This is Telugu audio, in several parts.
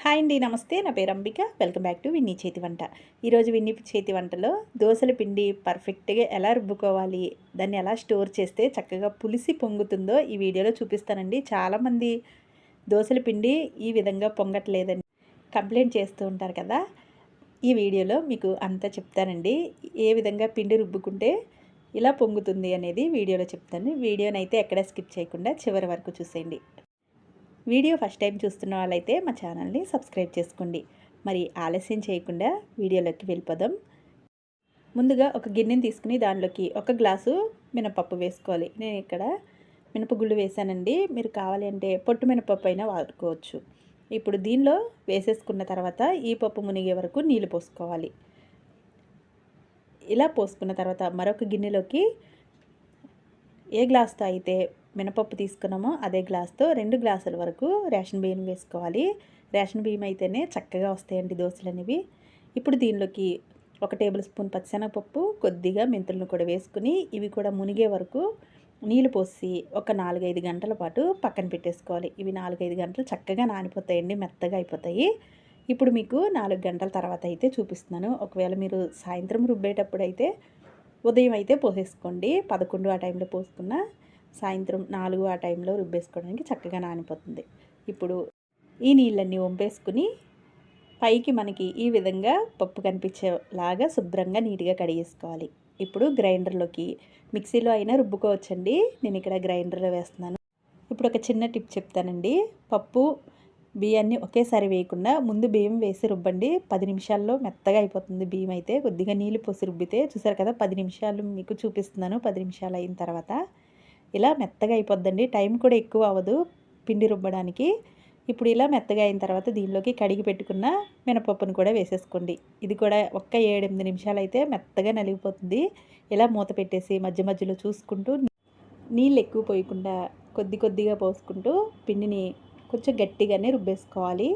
హాయ్ అండి, నమస్తే. నా పేరు Ambika. Welcome back to Vinni చేతి వంట. ఈరోజు విన్నీ చేతి వంటలో దోసల పిండి పర్ఫెక్ట్గా ఎలా రుబ్బుకోవాలి, దాన్ని ఎలా స్టోర్ చేస్తే చక్కగా పులిసి పొంగుతుందో ఈ వీడియోలో చూపిస్తానండి. చాలామంది దోసల పిండి ఈ విధంగా పొంగట్లేదని కంప్లైంట్ చేస్తూ ఉంటారు కదా. ఈ వీడియోలో మీకు అంతా చెప్తానండి. ఏ విధంగా పిండి రుబ్బుకుంటే ఇలా పొంగుతుంది అనేది వీడియోలో చెప్తాను. వీడియోనైతే ఎక్కడ స్కిప్ చేయకుండా చివరి వరకు చూసేయండి. వీడియో ఫస్ట్ టైం చూస్తున్న వాళ్ళైతే మా ఛానల్ని సబ్స్క్రైబ్ చేసుకోండి. మరి ఆలస్యం చేయకుండా వీడియోలోకి వెళ్ళిపోదాం. ముందుగా ఒక గిన్నెని తీసుకుని దానిలోకి 1 గ్లాసు మినపప్పు వేసుకోవాలి. నేను ఇక్కడ మినపగుళ్ళు వేసానండి. మీరు కావాలి అంటే పొట్టు మినపప్పు అయినా వాడుకోవచ్చు. ఇప్పుడు దీనిలో వేసేసుకున్న తర్వాత ఈ పప్పు మునిగే వరకు నీళ్ళు పోసుకోవాలి. ఇలా పోసుకున్న తర్వాత మరొక గిన్నెలోకి ఏ గ్లాస్తో అయితే మినపప్పు తీసుకున్నామో అదే గ్లాస్తో 2 గ్లాసుల వరకు రేషన్ బియ్యం వేసుకోవాలి. రేషన్ బియ్యం అయితేనే చక్కగా వస్తాయండి దోశలు అనేవి. ఇప్పుడు దీనిలోకి 1 టేబుల్ స్పూన్ పచ్చిశనగపప్పు, కొద్దిగా మెంతులను కూడా వేసుకుని ఇవి కూడా మునిగే వరకు నీళ్ళు పోసి ఒక 4-5 గంటల పాటు పక్కన పెట్టేసుకోవాలి. ఇవి 4-5 గంటలు చక్కగా నానిపోతాయండి, మెత్తగా అయిపోతాయి. ఇప్పుడు మీకు 4 గంటల తర్వాత అయితే చూపిస్తున్నాను. ఒకవేళ మీరు సాయంత్రం రుబ్బేటప్పుడు అయితే ఉదయం అయితే పోసేసుకోండి. 11 ఆ టైంలో పోసుకున్న సాయంత్రం 4 ఆ టైంలో రుబ్బేసుకోవడానికి చక్కగా నానిపోతుంది. ఇప్పుడు ఈ నీళ్ళన్నీ వంపేసుకుని పైకి మనకి ఈ విధంగా పప్పు కనిపించేలాగా శుభ్రంగా నీట్గా కడిగేసుకోవాలి. ఇప్పుడు గ్రైండర్లోకి, మిక్సీలో అయినా రుబ్బుకోవచ్చండి. నేను ఇక్కడ గ్రైండర్లో వేస్తున్నాను. ఇప్పుడు ఒక చిన్న టిప్ చెప్తానండి. పప్పు బియ్యాన్ని ఒకేసారి వేయకుండా ముందు బియ్యం వేసి రుబ్బండి. 10 నిమిషాల్లో మెత్తగా అయిపోతుంది బియ్యం అయితే. కొద్దిగా నీళ్ళు పోసి రుబ్బితే చూసారు కదా, 10 నిమిషాలు మీకు చూపిస్తున్నాను. 10 నిమిషాలు అయిన తర్వాత ఇలా మెత్తగా అయిపోద్దండి. టైం కూడా ఎక్కువ అవ్వదు పిండి రుబ్బడానికి. ఇప్పుడు ఇలా మెత్తగా అయిన తర్వాత దీనిలోకి కడిగి పెట్టుకున్న మినపప్పును కూడా వేసేసుకోండి. ఇది కూడా ఒక్క 7-8 నిమిషాలు అయితే మెత్తగా నలిగిపోతుంది. ఇలా మూత పెట్టేసి మధ్య మధ్యలో చూసుకుంటూ నీళ్ళు ఎక్కువ పోయకుండా కొద్ది కొద్దిగా పోసుకుంటూ పిండిని కొంచెం గట్టిగానే రుబ్బేసుకోవాలి.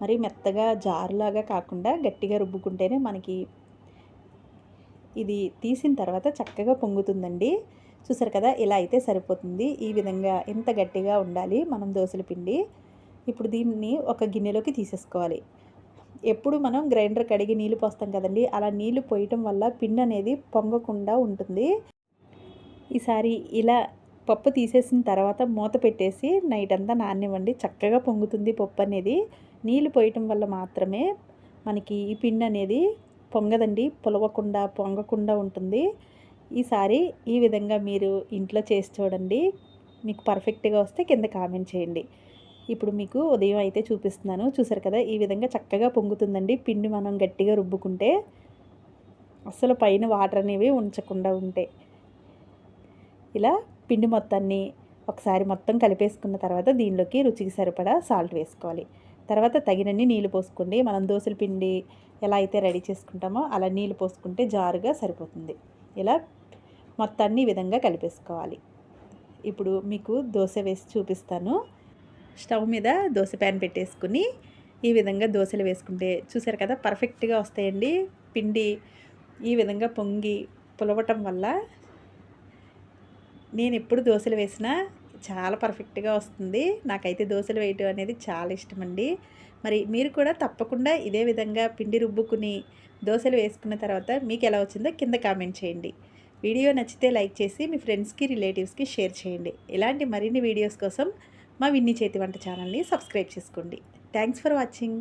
మరి మెత్తగా జారులాగా కాకుండా గట్టిగా రుబ్బుకుంటేనే మనకి ఇది తీసిన తర్వాత చక్కగా పొంగుతుందండి. చూసారు కదా, ఇలా అయితే సరిపోతుంది. ఈ విధంగా ఎంత గట్టిగా ఉండాలి మనం దోసల పిండి. ఇప్పుడు దీన్ని ఒక గిన్నెలోకి తీసేసుకోవాలి. ఎప్పుడు మనం గ్రైండర్ కడిగి నీళ్ళు పోస్తాం కదండి, అలా నీళ్ళు పోయటం వల్ల పిండి అనేది పొంగకుండా ఉంటుంది. ఈసారి ఇలా పప్పు తీసేసిన తర్వాత మూత పెట్టేసి నైట్ అంతా నాననివ్వండి. చక్కగా పొంగుతుంది పప్పు అనేది. నీళ్ళు పోయటం వల్ల మాత్రమే మనకి ఈ పిండి అనేది పొంగదండి, పులవకుండా పొంగకుండా ఉంటుంది. ఈసారి ఈ విధంగా మీరు ఇంట్లో చేసి చూడండి. మీకు పర్ఫెక్ట్గా వస్తే కింద కామెంట్ చేయండి. ఇప్పుడు మీకు ఉదయం అయితే చూపిస్తున్నాను. చూసారు కదా, ఈ విధంగా చక్కగా పొంగుతుందండి. పిండి మనం గట్టిగా రుబ్బుకుంటే అసలు పైన వాటర్ అనేవి ఉంచకుండా ఉంటాయి. ఇలా పిండి మొత్తాన్ని ఒకసారి మొత్తం కలిపేసుకున్న తర్వాత దీనిలోకి రుచికి సరిపడా సాల్ట్ వేసుకోవాలి. తర్వాత తగినన్ని నీళ్ళు పోసుకోండి. మనం దోసల పిండి ఎలా అయితే రెడీ చేసుకుంటామో అలా నీళ్ళు పోసుకుంటే జారుగా సరిపోతుంది. ఇలా మొత్తాన్ని ఈ విధంగా కలిపేసుకోవాలి. ఇప్పుడు మీకు దోశ వేసి చూపిస్తాను. స్టవ్ మీద దోశ ప్యాన్ పెట్టేసుకుని ఈ విధంగా దోశలు వేసుకుంటే చూసారు కదా, పర్ఫెక్ట్గా వస్తాయండి. పిండి ఈ విధంగా పొంగి పులవటం వల్ల నేను ఎప్పుడు దోశలు వేసినా చాలా పర్ఫెక్ట్గా వస్తుంది. నాకైతే దోశలు వేయటం అనేది చాలా ఇష్టమండి. మరి మీరు కూడా తప్పకుండా ఇదే విధంగా పిండి రుబ్బుకుని దోశలు వేసుకున్న తర్వాత మీకు ఎలా వచ్చిందో కింద కామెంట్ చేయండి. వీడియో నచ్చితే లైక్ చేసి మీ ఫ్రెండ్స్కి, రిలేటివ్స్కి షేర్ చేయండి. ఇలాంటి మరిన్ని వీడియోస్ కోసం మా విన్నీ చేతి వంట ఛానల్ని సబ్స్క్రైబ్ చేసుకోండి. Thanks for watching.